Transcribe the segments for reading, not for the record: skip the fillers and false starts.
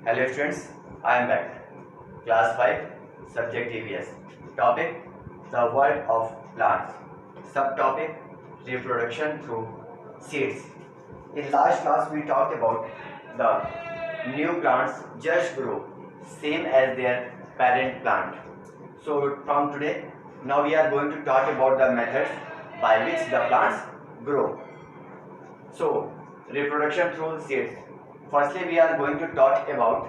Hello students, I am back. Class 5, Subject EVS. Topic, the world of plants. Subtopic, reproduction through seeds. In last class we talked about the new plants just grow, same as their parent plant. So from today, now we are going to talk about the methods by which the plants grow. So, reproduction through seeds. Firstly, we are going to talk about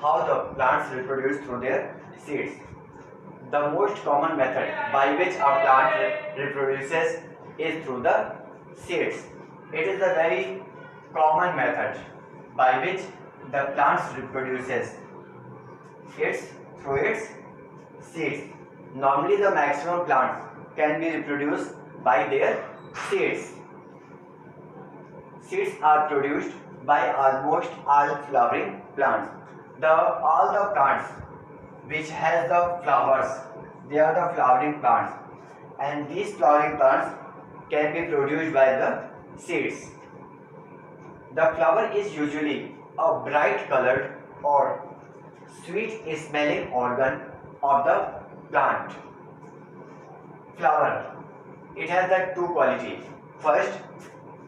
how the plants reproduce through their seeds. The most common method by which a plant reproduces is through the seeds. It is a very common method by which the plants reproduces. It's through its seeds. Normally, the maximum plants can be reproduced by their seeds. Seeds are produced by almost all flowering plants. All the plants which has the flowers, they are the flowering plants, and these flowering plants can be produced by the seeds. The flower is usually a bright colored or sweet smelling organ of the plant. Flower, it has the two qualities. First,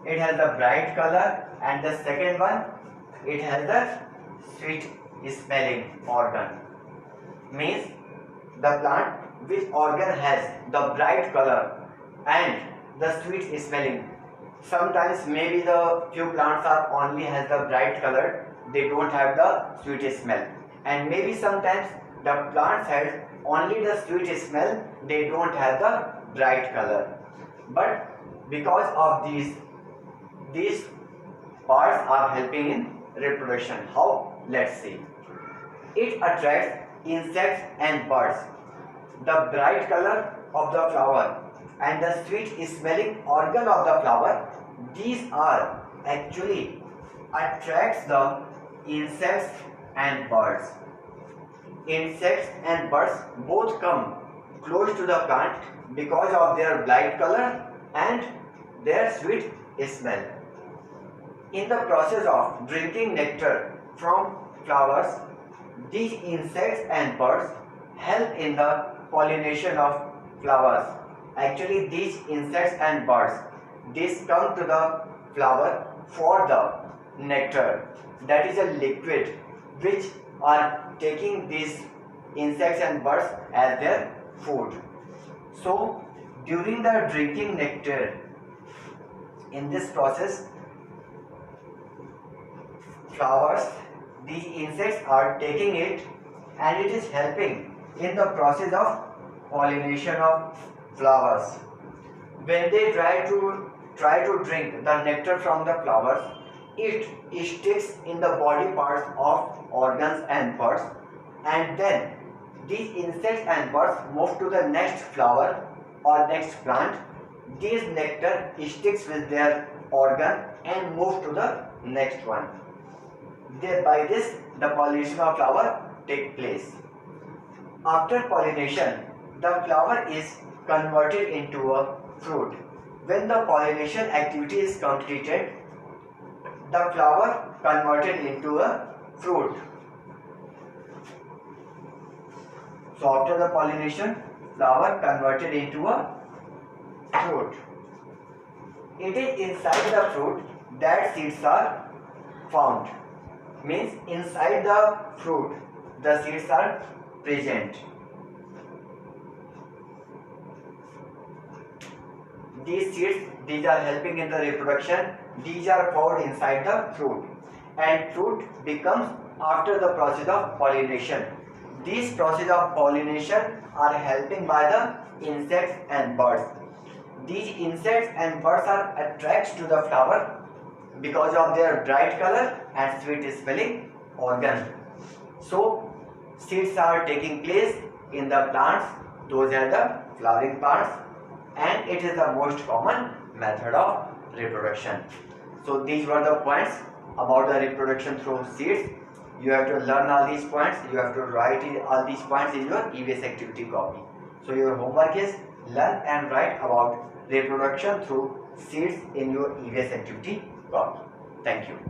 it has the bright color, and the second one, it has the sweet smelling organ. Means the plant which organ has the bright color and the sweet smelling. Sometimes maybe the few plants are only has the bright color, they don't have the sweet smell, and maybe sometimes the plants has only the sweet smell, they don't have the bright color. But because of these parts are helping in reproduction. How? Let's see. It attracts insects and birds. The bright color of the flower and the sweet smelling organ of the flower, these are actually attracts the insects and birds. Insects and birds both come close to the plant because of their bright color and their sweet smell. In the process of drinking nectar from flowers, these insects and birds help in the pollination of flowers. Actually, these insects and birds, these come to the flower for the nectar. That is a liquid which are taking these insects and birds as their food. So, during the drinking nectar, in this process, flowers, these insects are taking it and it is helping in the process of pollination of flowers. When they try to drink the nectar from the flowers, it sticks in the body parts of organs and birds, and then these insects and birds move to the next flower or next plant. This nectar sticks with their organ and moves to the next one. By this, the pollination of flower takes place. After pollination, the flower is converted into a fruit. When the pollination activity is completed, the flower converted into a fruit. So after the pollination, flower converted into a fruit. It is inside the fruit that seeds are found. Means inside the fruit, the seeds are present. These seeds, these are helping in the reproduction. These are found inside the fruit, and fruit becomes after the process of pollination. These process of pollination are helping by the insects and birds. These insects and birds are attracted to the flower because of their bright color and sweet smelling organ. So, seeds are taking place in the plants, those are the flowering plants, and it is the most common method of reproduction. So, these were the points about the reproduction through seeds. You have to learn all these points, you have to write all these points in your EVS activity copy. So, your homework is learn and write about reproduction through seeds in your EVS activity copy. Thank you.